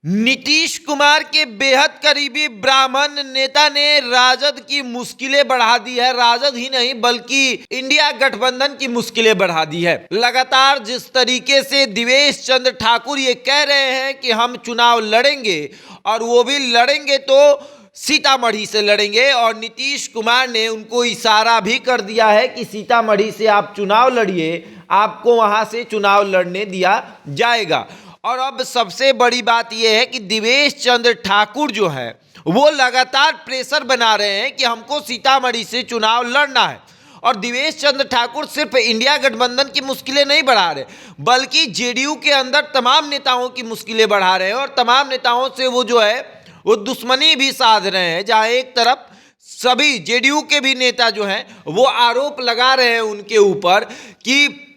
नीतीश कुमार के बेहद करीबी ब्राह्मण नेता ने राजद की मुश्किलें बढ़ा दी है। राजद ही नहीं बल्कि इंडिया गठबंधन की मुश्किलें बढ़ा दी है। लगातार जिस तरीके से देवेश चंद्र ठाकुर ये कह रहे हैं कि हम चुनाव लड़ेंगे और वो भी लड़ेंगे तो सीतामढ़ी से लड़ेंगे, और नीतीश कुमार ने उनको इशारा भी कर दिया है कि सीतामढ़ी से आप चुनाव लड़िए, आपको वहां से चुनाव लड़ने दिया जाएगा। और अब सबसे बड़ी बात यह है कि देवेश चंद्र ठाकुर जो है वो लगातार प्रेशर बना रहे हैं कि हमको सीतामढ़ी से चुनाव लड़ना है। और देवेश चंद्र ठाकुर सिर्फ इंडिया गठबंधन की मुश्किलें नहीं बढ़ा रहे, बल्कि जेडीयू के अंदर तमाम नेताओं की मुश्किलें बढ़ा रहे हैं और तमाम नेताओं से वो जो है वो दुश्मनी भी साध रहे हैं। जहां एक तरफ सभी जेडीयू के भी नेता जो हैं वो आरोप लगा रहे हैं उनके ऊपर कि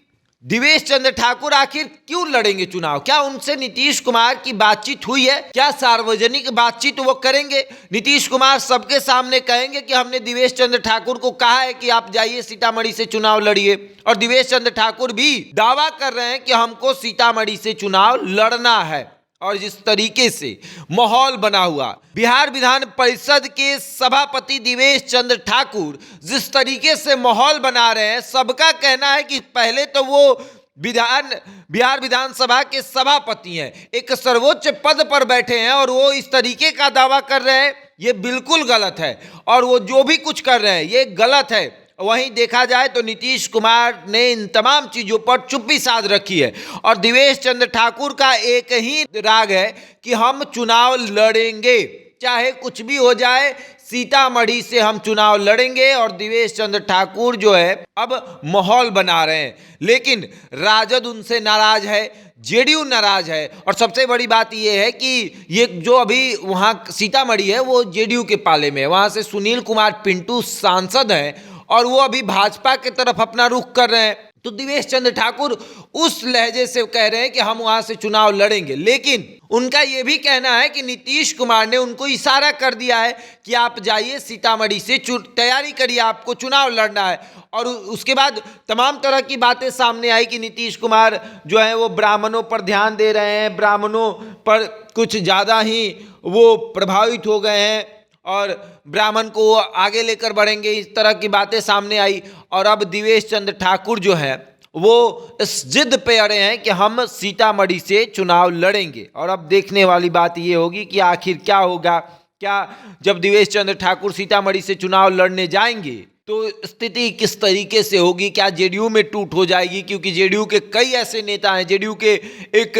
देवेश चंद्र ठाकुर आखिर क्यों लड़ेंगे चुनाव, क्या उनसे नीतीश कुमार की बातचीत हुई है, क्या सार्वजनिक बातचीत वो करेंगे। नीतीश कुमार सबके सामने कहेंगे कि हमने देवेश चंद्र ठाकुर को कहा है कि आप जाइए सीतामढ़ी से चुनाव लड़िए, और देवेश चंद्र ठाकुर भी दावा कर रहे हैं कि हमको सीतामढ़ी से चुनाव लड़ना है। और जिस तरीके से माहौल बना हुआ, बिहार विधान परिषद के सभापति देवेश चंद्र ठाकुर जिस तरीके से माहौल बना रहे हैं, सबका कहना है कि पहले तो वो बिहार विधानसभा के सभापति हैं, एक सर्वोच्च पद पर बैठे हैं, और वो इस तरीके का दावा कर रहे हैं, ये बिल्कुल गलत है। और वो जो भी कुछ कर रहे हैं ये गलत है। वहीं देखा जाए तो नीतीश कुमार ने इन तमाम चीजों पर चुप्पी साध रखी है, और देवेश चंद्र ठाकुर का एक ही राग है कि हम चुनाव लड़ेंगे, चाहे कुछ भी हो जाए, सीतामढ़ी से हम चुनाव लड़ेंगे। और देवेश चंद्र ठाकुर जो है अब माहौल बना रहे हैं, लेकिन राजद उनसे नाराज है, जेडीयू नाराज है। और सबसे बड़ी बात यह है कि ये जो अभी वहां सीतामढ़ी है वो जेडीयू के पाले में है, वहां से सुनील कुमार पिंटू सांसद हैं और वो अभी भाजपा की तरफ अपना रुख कर रहे हैं। तो देवेश चंद्र ठाकुर उस लहजे से कह रहे हैं कि हम वहां से चुनाव लड़ेंगे, लेकिन उनका यह भी कहना है कि नीतीश कुमार ने उनको इशारा कर दिया है कि आप जाइए सीतामढ़ी से तैयारी करिए, आपको चुनाव लड़ना है। और उसके बाद तमाम तरह की बातें सामने आई कि नीतीश कुमार जो है वो ब्राह्मणों पर ध्यान दे रहे हैं, ब्राह्मणों पर कुछ ज़्यादा ही वो प्रभावित हो गए हैं और ब्राह्मण को आगे लेकर बढ़ेंगे, इस तरह की बातें सामने आई। और अब देवेश चंद्र ठाकुर जो है वो इस जिद पे अड़े हैं कि हम सीतामढ़ी से चुनाव लड़ेंगे। और अब देखने वाली बात ये होगी कि आखिर क्या होगा, क्या जब देवेश चंद्र ठाकुर सीतामढ़ी से चुनाव लड़ने जाएंगे तो स्थिति किस तरीके से होगी, क्या जेडीयू में टूट हो जाएगी, क्योंकि जेडीयू के कई ऐसे नेता हैं, जेडीयू के एक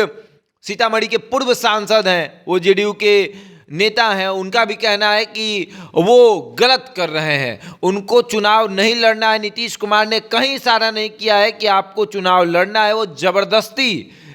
सीतामढ़ी के पूर्व सांसद हैं, वो जेडीयू के नेता हैं, उनका भी कहना है कि वो गलत कर रहे हैं, उनको चुनाव नहीं लड़ना है। नीतीश कुमार ने कहीं इशारा नहीं किया है कि आपको चुनाव लड़ना है, वो जबरदस्ती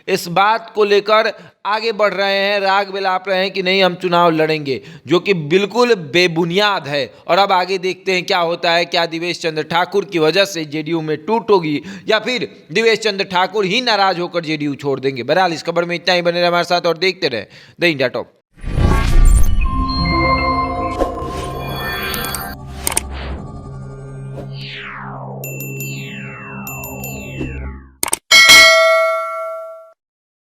इस बात को लेकर आगे बढ़ रहे हैं, राग बिलाप रहे हैं कि नहीं हम चुनाव लड़ेंगे, जो कि बिल्कुल बेबुनियाद है। और अब आगे देखते हैं क्या होता है, क्या देवेश चंद्र ठाकुर की वजह से जेडीयू में टूट होगी या फिर देवेश चंद्र ठाकुर ही नाराज होकर जेडीयू छोड़ देंगे। बहरहाल इस खबर में इतना ही, बने रहे हमारे साथ और देखते रहे द इंडिया टॉप।